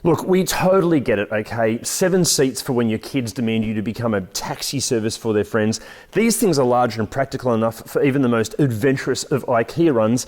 Look, we totally get it, okay? 7 seats for when your kids demand you to become a taxi service for their friends. These things are large and practical enough for even the most adventurous of IKEA runs.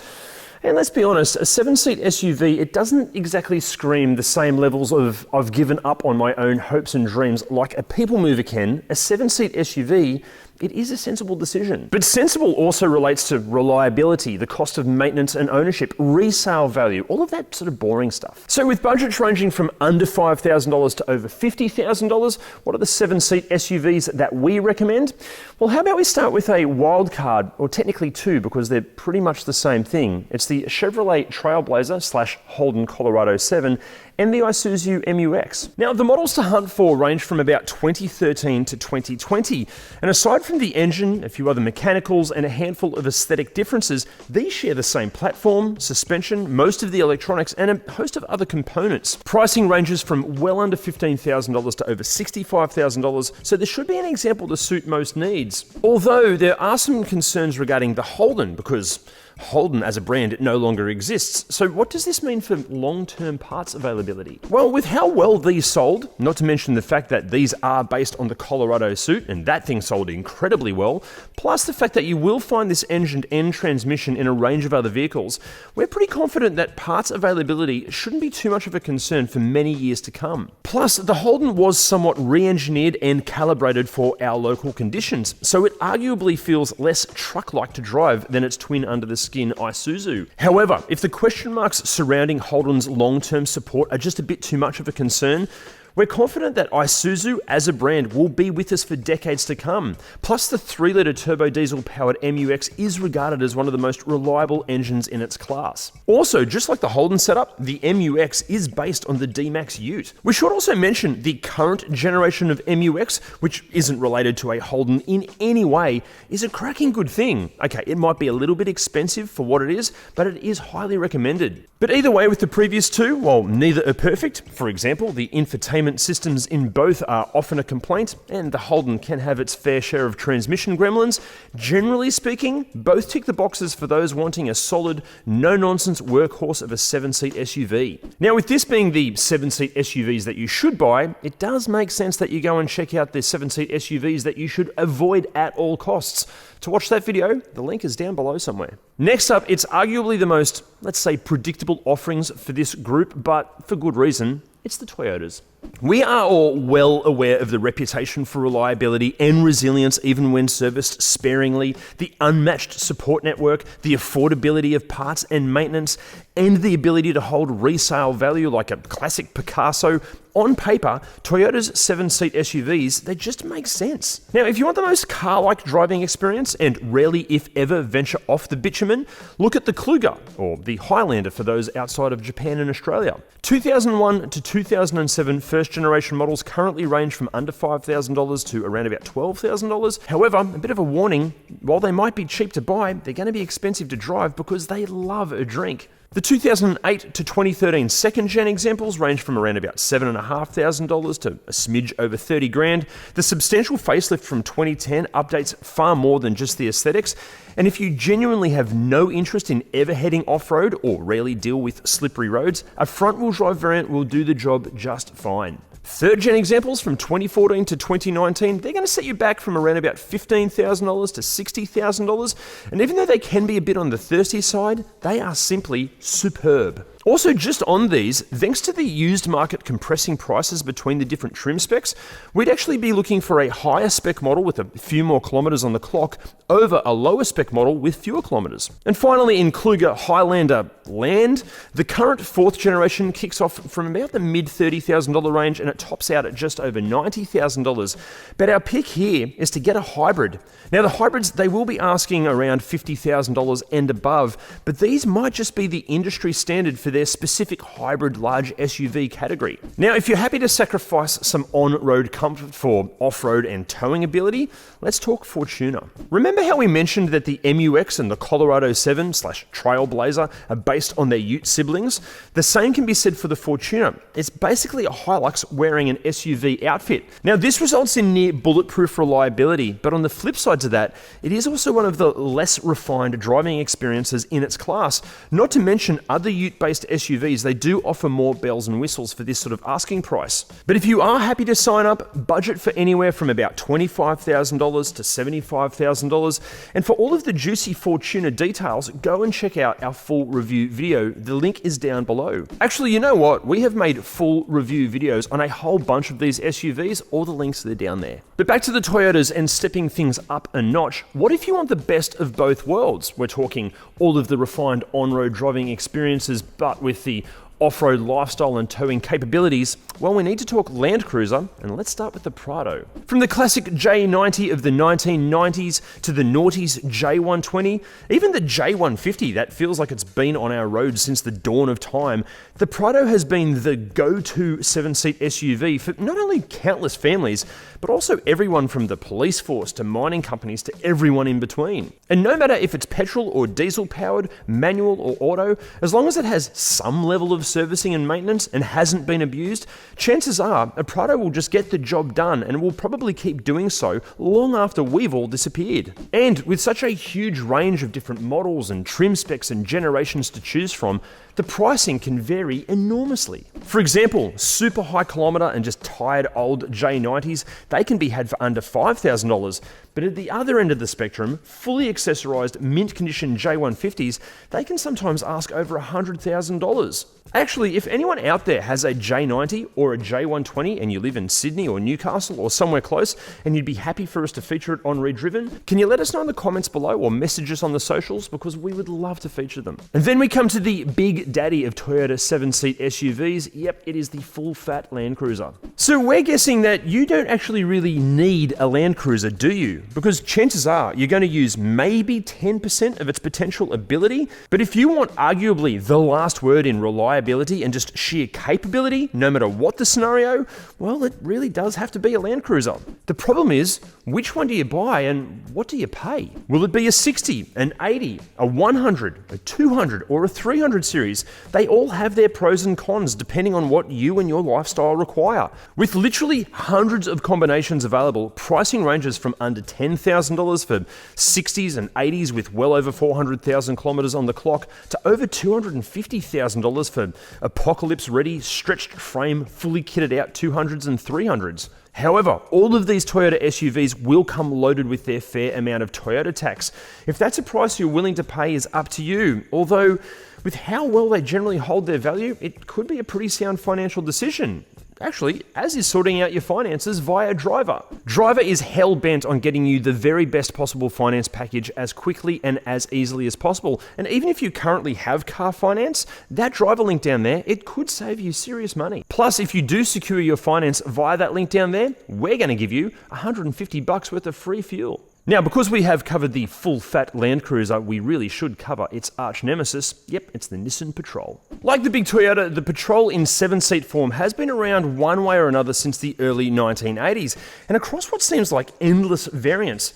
And let's be honest, a 7-seat SUV, it doesn't exactly scream the same levels of I've given up on my own hopes and dreams like a people mover can. A 7-seat SUV, it is a sensible decision. But sensible also relates to reliability, the cost of maintenance and ownership, resale value, all of that sort of boring stuff. So with budgets ranging from under $5,000 to over $50,000, what are the 7-seat SUVs that we recommend? Well, how about we start with a wild card, or technically 2, because they're pretty much the same thing. It's the Chevrolet Trailblazer / Holden Colorado 7 and the Isuzu MU-X. Now, the models to hunt for range from about 2013 to 2020, and aside from the engine, a few other mechanicals, and a handful of aesthetic differences, these share the same platform, suspension, most of the electronics, and a host of other components. Pricing ranges from well under $15,000 to over $65,000, so there should be an example to suit most needs. Although there are some concerns regarding the Holden, because Holden as a brand, it no longer exists. So what does this mean for long-term parts availability? Well, with how well these sold, not to mention the fact that these are based on the Colorado suit, and that thing sold incredibly well, plus the fact that you will find this engine and transmission in a range of other vehicles, we're pretty confident that parts availability shouldn't be too much of a concern for many years to come. Plus, the Holden was somewhat re-engineered and calibrated for our local conditions, so it arguably feels less truck-like to drive than its twin under the skin Isuzu. However, if the question marks surrounding Holden's long-term support are just a bit too much of a concern, we're confident that Isuzu as a brand will be with us for decades to come. Plus, the 3-litre turbo diesel-powered MU-X is regarded as one of the most reliable engines in its class. Also, just like the Holden setup, the MU-X is based on the D-Max Ute. We should also mention the current generation of MU-X, which isn't related to a Holden in any way, is a cracking good thing. Okay, it might be a little bit expensive for what it is, but it is highly recommended. But either way, with the previous two, while neither are perfect, for example, the infotainment systems in both are often a complaint, and the Holden can have its fair share of transmission gremlins. Generally speaking, both tick the boxes for those wanting a solid, no-nonsense workhorse of a 7-seat SUV. Now, with this being the 7-seat SUVs that you should buy, it does make sense that you go and check out the 7-seat SUVs that you should avoid at all costs. To watch that video, the link is down below somewhere. Next up, it's arguably the most, let's say, predictable offerings for this group, but for good reason. It's the Toyotas. We are all well aware of the reputation for reliability and resilience even when serviced sparingly, the unmatched support network, the affordability of parts and maintenance, and the ability to hold resale value like a classic Picasso. On paper, Toyota's 7-seat SUVs, they just make sense. Now, if you want the most car-like driving experience and rarely, if ever, venture off the bitumen, look at the Kluger, or the Highlander for those outside of Japan and Australia. 2001 to 2007 first-generation models currently range from under $5,000 to around about $12,000. However, a bit of a warning, while they might be cheap to buy, they're going to be expensive to drive because they love a drink. The 2008 to 2013 second-gen examples range from around about $7,500 to a smidge over $30,000. The substantial facelift from 2010 updates far more than just the aesthetics. And if you genuinely have no interest in ever heading off-road or rarely deal with slippery roads, a front-wheel drive variant will do the job just fine. Third-gen examples from 2014 to 2019, they're going to set you back from around about $15,000 to $60,000. And even though they can be a bit on the thirsty side, they are simply superb. Also, just on these, thanks to the used market compressing prices between the different trim specs, we'd actually be looking for a higher spec model with a few more kilometers on the clock over a lower spec model with fewer kilometers. And finally, in Kluger Highlander Land, the current 4th generation kicks off from about the mid $30,000 range and it tops out at just over $90,000. But our pick here is to get a hybrid. Now, the hybrids, they will be asking around $50,000 and above, but these might just be the industry standard for their specific hybrid large SUV category. Now, if you're happy to sacrifice some on-road comfort for off-road and towing ability, let's talk Fortuner. Remember how we mentioned that the MU-X and the Colorado 7 / Trailblazer are based on their Ute siblings? The same can be said for the Fortuner. It's basically a Hilux wearing an SUV outfit. Now, this results in near bulletproof reliability, but on the flip side to that, it is also one of the less refined driving experiences in its class, not to mention other Ute-based based SUVs, they do offer more bells and whistles for this sort of asking price. But if you are happy to sign up, budget for anywhere from about $25,000 to $75,000. And for all of the juicy Fortuner details, go and check out our full review video. The link is down below. Actually, you know what? We have made full review videos on a whole bunch of these SUVs. All the links are down there. But back to the Toyotas and stepping things up a notch. What if you want the best of both worlds? We're talking all of the refined on-road driving experiences, but with the off-road lifestyle and towing capabilities. Well, we need to talk Land Cruiser, and let's start with the Prado. From the classic J90 of the 1990s to the noughties J120, even the J150 that feels like it's been on our roads since the dawn of time, the Prado has been the go-to 7-seat SUV for not only countless families, but also everyone from the police force to mining companies to everyone in between. And no matter if it's petrol or diesel powered, manual or auto, as long as it has some level of servicing and maintenance and hasn't been abused, chances are a Prado will just get the job done and will probably keep doing so long after we've all disappeared. And with such a huge range of different models and trim specs and generations to choose from, the pricing can vary enormously. For example, super high kilometer and just tired old J90s, they can be had for under $5,000. But at the other end of the spectrum, fully accessorized mint condition J150s, they can sometimes ask over $100,000. Actually, if anyone out there has a J90 or a J120 and you live in Sydney or Newcastle or somewhere close and you'd be happy for us to feature it on ReDriven, can you let us know in the comments below or message us on the socials, because we would love to feature them. And then we come to the big daddy of Toyota 7-seat SUVs. Yep, it is the full-fat Land Cruiser. So we're guessing that you don't actually really need a Land Cruiser, do you? Because chances are you're going to use maybe 10% of its potential ability. But if you want arguably the last word in reliability and just sheer capability, no matter what the scenario, well, it really does have to be a Land Cruiser. The problem is, which one do you buy and what do you pay? Will it be a 60, an 80, a 100, a 200, or a 300 series? They all have their pros and cons depending on what you and your lifestyle require. With literally hundreds of combinations available, pricing ranges from under $10,000 for 60s and 80s with well over 400,000 kilometers on the clock to over $250,000 for apocalypse-ready, stretched frame, fully kitted out 200s and 300s. However, all of these Toyota SUVs will come loaded with their fair amount of Toyota tax. If that's a price you're willing to pay is up to you, although with how well they generally hold their value, it could be a pretty sound financial decision. Actually, as is sorting out your finances via Driver. Driver is hell-bent on getting you the very best possible finance package as quickly and as easily as possible. And even if you currently have car finance, that Driver link down there, it could save you serious money. Plus, if you do secure your finance via that link down there, we're going to give you $150 worth of free fuel. Now, because we have covered the full-fat Land Cruiser, we really should cover its arch nemesis. Yep, it's the Nissan Patrol. Like the big Toyota, the Patrol in 7-seat form has been around one way or another since the early 1980s, and across what seems like endless variants.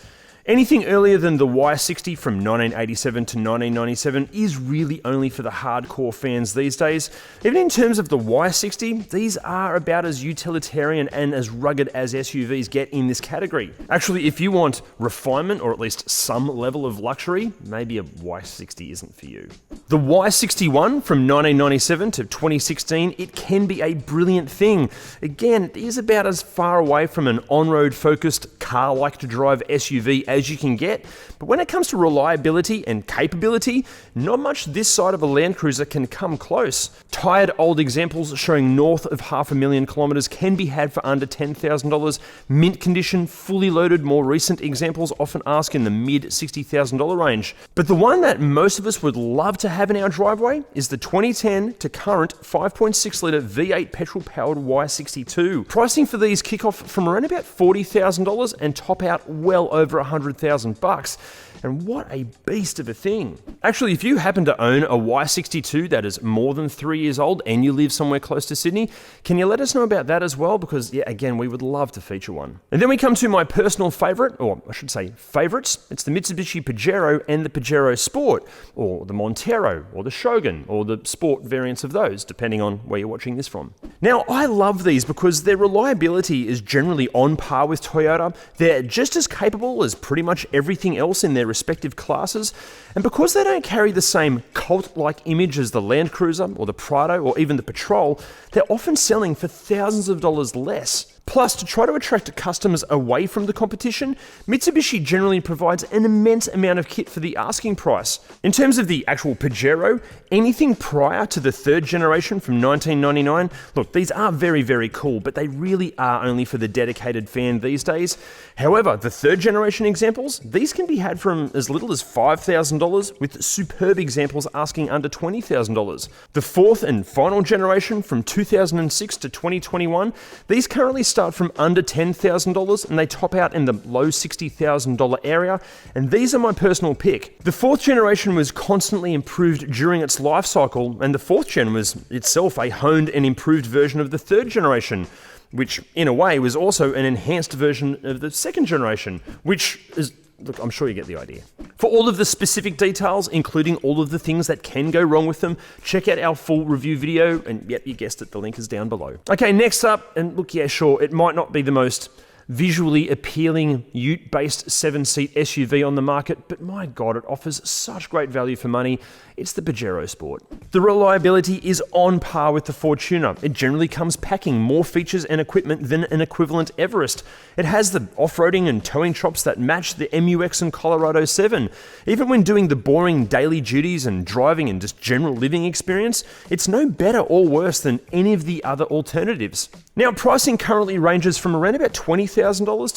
Anything earlier than the Y60 from 1987 to 1997 is really only for the hardcore fans these days. Even in terms of the Y60, these are about as utilitarian and as rugged as SUVs get in this category. Actually, if you want refinement or at least some level of luxury, maybe a Y60 isn't for you. The Y61 from 1997 to 2016, it can be a brilliant thing. Again, it is about as far away from an on-road focused car-like to drive SUV as you can get, but when it comes to reliability and capability, not much this side of a Land Cruiser can come close. Tired old examples showing north of 500,000 kilometers can be had for under $10,000. Mint condition, fully loaded, more recent examples often ask in the mid $60,000 range. But the one that most of us would love to have in our driveway is the 2010 to current 5.6 litre V8 petrol powered Y62. Pricing for these kick off from around about $40,000 and top out well over $100,000. And what a beast of a thing. Actually, if you happen to own a Y62 that is more than 3 years old and you live somewhere close to Sydney, can you let us know about that as well? Because, yeah, again, we would love to feature one. And then we come to my personal favourite, or I should say favourites. It's the Mitsubishi Pajero and the Pajero Sport, or the Montero, or the Shogun, or the Sport variants of those, depending on where you're watching this from. Now, I love these because their reliability is generally on par with Toyota. They're just as capable as pretty much everything else in their respective classes, and because they don't carry the same cult-like image as the Land Cruiser or the Prado or even the Patrol, they're often selling for thousands of dollars less. Plus, to try to attract customers away from the competition, Mitsubishi generally provides an immense amount of kit for the asking price. In terms of the actual Pajero, anything prior to the third generation from 1999, look, these are very, very cool, but they really are only for the dedicated fan these days. However, the third generation examples, these can be had from as little as $5,000, with superb examples asking under $20,000. The fourth and final generation from 2006 to 2021, these currently start from under $10,000 and they top out in the low $60,000 area, and these are my personal pick. The fourth generation was constantly improved during its life cycle, and the fourth gen was itself a honed and improved version of the third generation, which in a way was also an enhanced version of the second generation, which is, look, I'm sure you get the idea. For all of the specific details, including all of the things that can go wrong with them, check out our full review video, and yep, you guessed it, the link is down below. Okay, next up, and look, yeah, sure, it might not be the most visually appealing ute-based 7-seat SUV on the market, but my God, it offers such great value for money. It's the Pajero Sport. The reliability is on par with the Fortuner. It generally comes packing more features and equipment than an equivalent Everest. It has the off-roading and towing chops that match the MUX and Colorado 7. Even when doing the boring daily duties and driving and just general living experience, it's no better or worse than any of the other alternatives. Now, pricing currently ranges from around about $20,000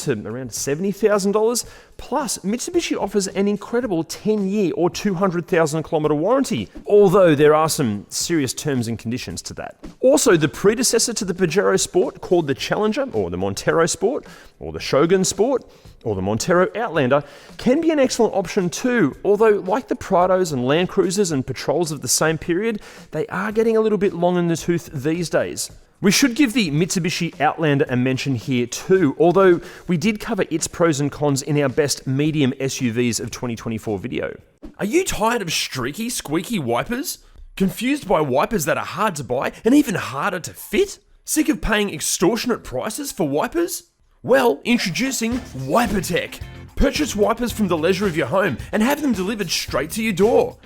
to around $70,000. Plus, Mitsubishi offers an incredible 10-year or 200,000 kilometer warranty, although there are some serious terms and conditions to that. Also, the predecessor to the Pajero Sport, called the Challenger, or the Montero Sport, or the Shogun Sport, or the Montero Outlander, can be an excellent option too, although like the Prados and Land Cruisers and Patrols of the same period, they are getting a little bit long in the tooth these days. We should give the Mitsubishi Outlander a mention here too, although we did cover its pros and cons in our best medium SUVs of 2024 video. Are you tired of streaky, squeaky wipers? Confused by wipers that are hard to buy and even harder to fit? Sick of paying extortionate prices for wipers? Well, introducing WiperTech. Purchase wipers from the leisure of your home and have them delivered straight to your door.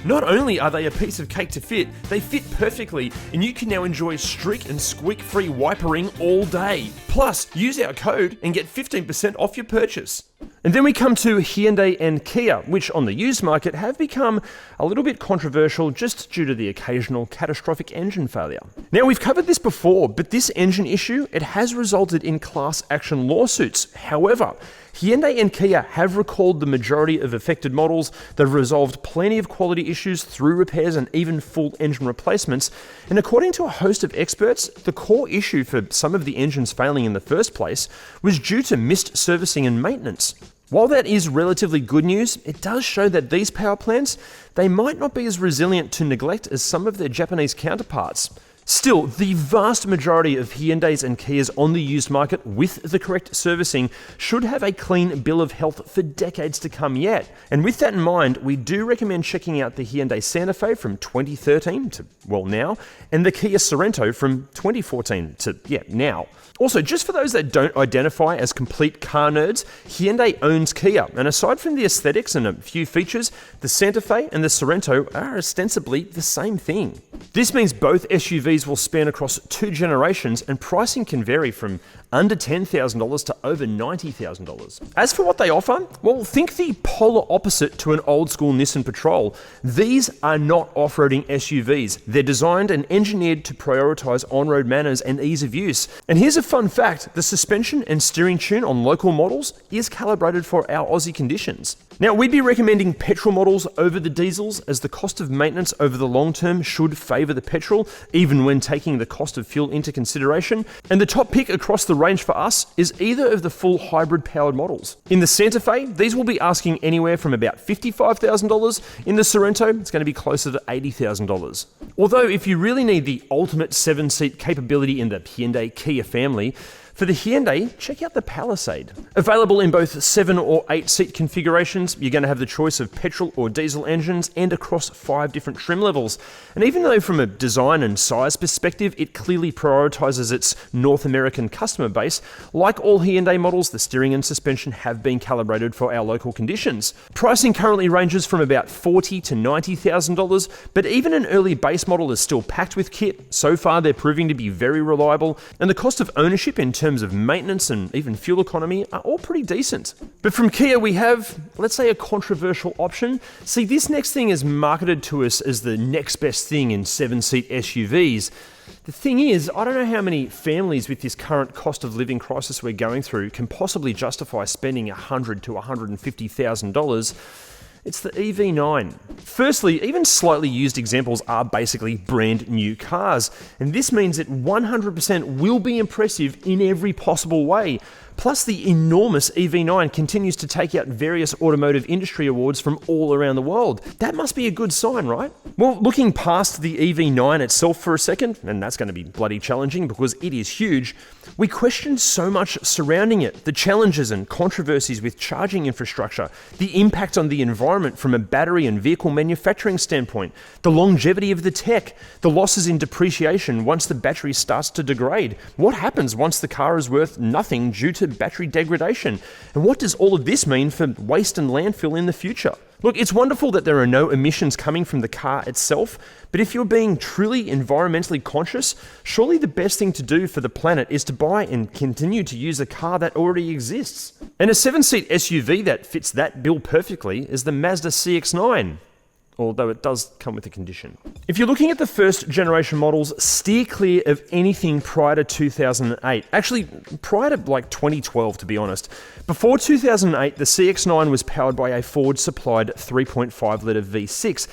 Not only are they a piece of cake to fit, they fit perfectly, and you can now enjoy streak and squeak-free wipering all day. Plus, use our code and get 15% off your purchase. And then we come to Hyundai and Kia, which on the used market have become a little bit controversial just due to the occasional catastrophic engine failure. Now, we've covered this before, but this engine issue, it has resulted in class action lawsuits. However, Hyundai and Kia have recalled the majority of affected models. They've resolved plenty of quality issues through repairs and even full engine replacements. And according to a host of experts, the core issue for some of the engines failing in the first place was due to missed servicing and maintenance. While that is relatively good news, it does show that these power plants, they might not be as resilient to neglect as some of their Japanese counterparts. Still, the vast majority of Hyundais and Kias on the used market with the correct servicing should have a clean bill of health for decades to come yet. And with that in mind, we do recommend checking out the Hyundai Santa Fe from 2013 to, well, now, and the Kia Sorento from 2014 to, now. Also, just for those that don't identify as complete car nerds, Hyundai owns Kia, and aside from the aesthetics and a few features, the Santa Fe and the Sorento are ostensibly the same thing. This means both SUVs will span across 2 generations, and pricing can vary from under $10,000 to over $90,000. As for what they offer, well, think the polar opposite to an old school Nissan Patrol. These are not off-roading SUVs. They're designed and engineered to prioritize on-road manners and ease of use. And here's a fun fact, the suspension and steering tune on local models is calibrated for our Aussie conditions. Now, we'd be recommending petrol models over the diesels, as the cost of maintenance over the long term should favour the petrol, even when taking the cost of fuel into consideration. And the top pick across the range for us is either of the full hybrid powered models. In the Santa Fe, these will be asking anywhere from about $55,000. In the Sorento, it's going to be closer to $80,000. Although, if you really need the ultimate 7-seat capability in the Hyundai Kia family, For the Hyundai, check out the Palisade. Available in both 7 or 8 seat configurations, you're going to have the choice of petrol or diesel engines and across 5 different trim levels. And even though from a design and size perspective, it clearly prioritizes its North American customer base, like all Hyundai models, the steering and suspension have been calibrated for our local conditions. Pricing currently ranges from about $40,000 to $90,000, but even an early base model is still packed with kit. So far, they're proving to be very reliable, and the cost of ownership in terms of maintenance and even fuel economy are all pretty decent. But from Kia, we have, let's say, a controversial option. See, this next thing is marketed to us as the next best thing in 7-seat SUVs. The thing is, I don't know how many families with this current cost of living crisis we're going through can possibly justify spending $100,000 to $150,000. It's the EV9. Firstly, even slightly used examples are basically brand new cars, and this means that 100% will be impressive in every possible way. Plus, the enormous EV9 continues to take out various automotive industry awards from all around the world. That must be a good sign, right? Well, looking past the EV9 itself for a second, and that's going to be bloody challenging because it is huge, we question so much surrounding it. The challenges and controversies with charging infrastructure, the impact on the environment from a battery and vehicle manufacturing standpoint, the longevity of the tech, the losses in depreciation once the battery starts to degrade. What happens once the car is worth nothing due to battery degradation? And what does all of this mean for waste and landfill in the future? Look, it's wonderful that there are no emissions coming from the car itself, but if you're being truly environmentally conscious, surely the best thing to do for the planet is to buy and continue to use a car that already exists. And a 7-seat SUV that fits that bill perfectly is the Mazda CX-9. Although it does come with a condition. If you're looking at the first generation models, steer clear of anything prior to 2008. Actually, prior to like 2012, to be honest. Before 2008, the CX-9 was powered by a Ford-supplied 3.5-litre V6,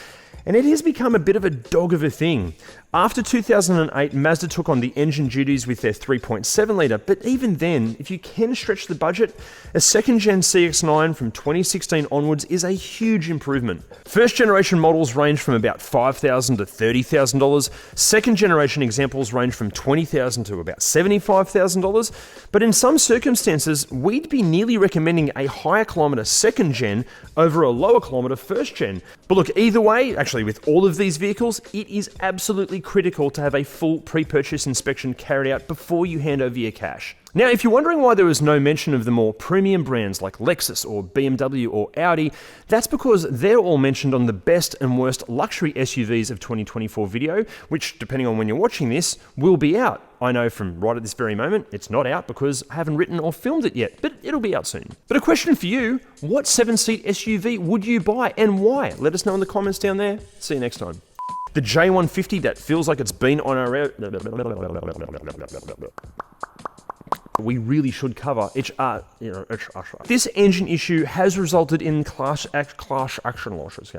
and it has become a bit of a dog of a thing. After 2008, Mazda took on the engine duties with their 3.7-litre, but even then, if you can stretch the budget, a second-gen CX-9 from 2016 onwards is a huge improvement. First-generation models range from about $5,000 to $30,000. Second-generation examples range from $20,000 to about $75,000. But in some circumstances, we'd be nearly recommending a higher kilometre second-gen over a lower kilometre first-gen. But look, either way, actually with all of these vehicles, it is absolutely critical to have a full pre-purchase inspection carried out before you hand over your cash. Now, if you're wondering why there was no mention of the more premium brands like Lexus or BMW or Audi, that's because they're all mentioned on the best and worst luxury SUVs of 2024 video, which, depending on when you're watching this, will be out. I know from right at this very moment, it's not out because I haven't written or filmed it yet, but it'll be out soon. But a question for you, what 7-seat SUV would you buy and why? Let us know in the comments down there. See you next time. The J150 that feels like it's been on our... We really should cover this engine issue has resulted in class action losses.